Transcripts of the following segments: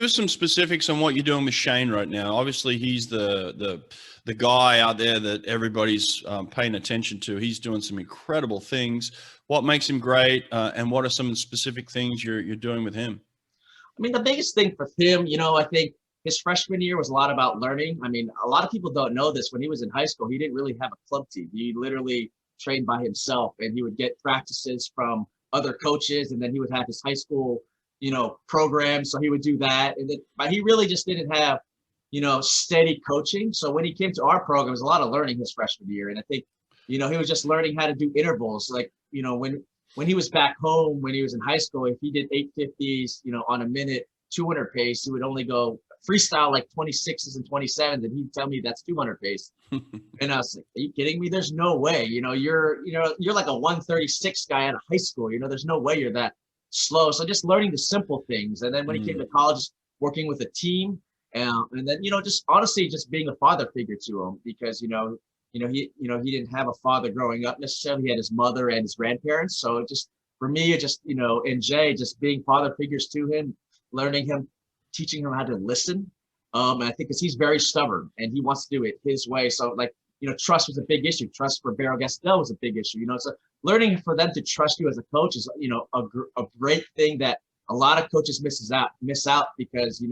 Give us some specifics on what you're doing with Shaine right now. Obviously, he's the guy out there that everybody's paying attention to. He's doing some incredible things. What makes him great, and what are some of the specific things you're doing with him? I mean, the biggest thing for him, I think his freshman year was a lot about learning. I mean, a lot of people don't know this. When he was in high school, he didn't really have a club team. He literally trained by himself, and he would get practices from other coaches, and then he would have his high school, program. So he would do that. And then, but he really just didn't have, steady coaching. So when he came to our program, it was a lot of learning his freshman year. And I think, he was just learning how to do intervals. Like, when he was back home, when he was in high school, if he did 850s, on a minute 200 pace, he would only go freestyle like 26s and 27s, and he'd tell me that's 200 pace. And I was like, are you kidding me? There's no way. You're like a 136 guy out of high school. There's no way you're that slow. So just learning the simple things. And then when he came to college, working with a team, and then just honestly just being a father figure to him, because he didn't have a father growing up necessarily. He had his mother and his grandparents. So for me, and Jay, just being father figures to him, learning him, teaching him how to listen. And I think because he's very stubborn and he wants to do it his way. So trust was a big issue. Trust for Barrow Gastel was a big issue. So learning for them to trust you as a coach is, a great thing that a lot of coaches miss out because,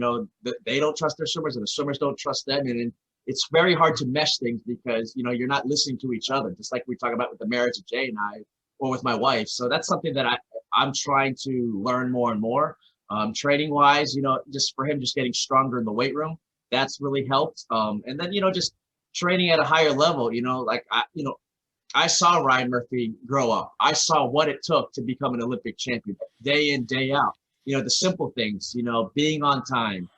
they don't trust their swimmers and the swimmers don't trust them. And it's very hard to mesh things because, you're not listening to each other, just like we talk about with the marriage of Jay and I, or with my wife. So that's something that I'm trying to learn more and more. Training wise, just for him, just getting stronger in the weight room, that's really helped. And then, just training at a higher level, I saw Ryan Murphy grow up. I saw what it took to become an Olympic champion day in, day out. The simple things, being on time,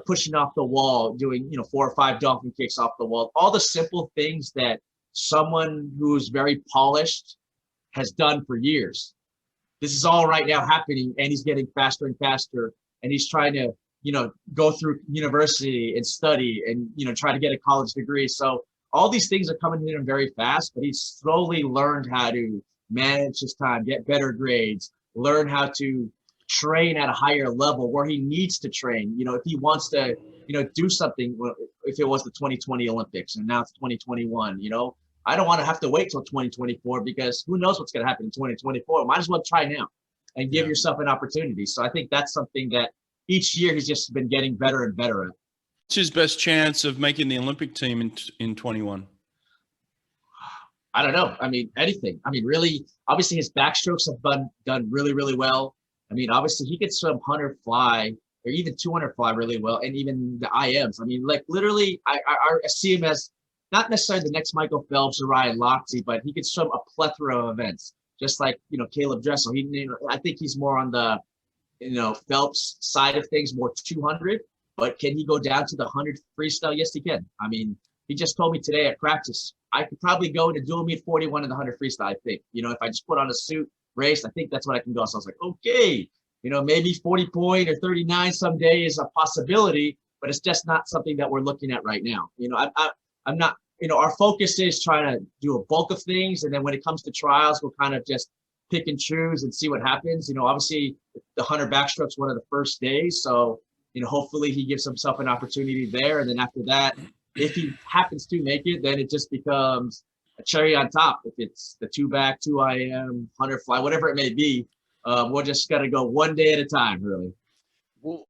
pushing off the wall, doing, 4 or 5 dolphin kicks off the wall, all the simple things that someone who's very polished has done for years. This is all right now happening, and he's getting faster and faster, and he's trying to, go through university and study and, try to get a college degree. So all these things are coming to him very fast, but he's slowly learned how to manage his time, get better grades, learn how to train at a higher level where he needs to train. If he wants to, do something, if it was the 2020 Olympics and now it's 2021, I don't want to have to wait till 2024 because who knows what's going to happen in 2024. Might as well try now and give yourself an opportunity. So I think that's something that each year he's just been getting better and better at. What's his best chance of making the Olympic team in 21? I don't know. I mean, anything. I mean, really, obviously his backstrokes have done really, really well. I mean, obviously he could swim 100 fly or even 200 fly really well, and even the IMs. I mean, like literally, I see him as not necessarily the next Michael Phelps or Ryan Lochte, but he could swim a plethora of events, just like Caleb Dressel. I think he's more on the Phelps side of things, more 200. But can he go down to the 100 freestyle? Yes, he can. I mean, he just told me today at practice, I could probably go into dual meet 41 in the 100 freestyle. I think if I just put on a suit, race, I think that's what I can go. So I was like, okay, maybe 40 point or 39 someday is a possibility, but it's just not something that we're looking at right now. I'm not, our focus is trying to do a bulk of things. And then when it comes to trials, we'll kind of just pick and choose and see what happens. Obviously the 100 backstroke's one of the first days. So, hopefully he gives himself an opportunity there. And then after that, if he happens to make it, then it just becomes a cherry on top. If it's the 2 back, 2 IM, 100 fly, whatever it may be, we're just got to go one day at a time, really. Well,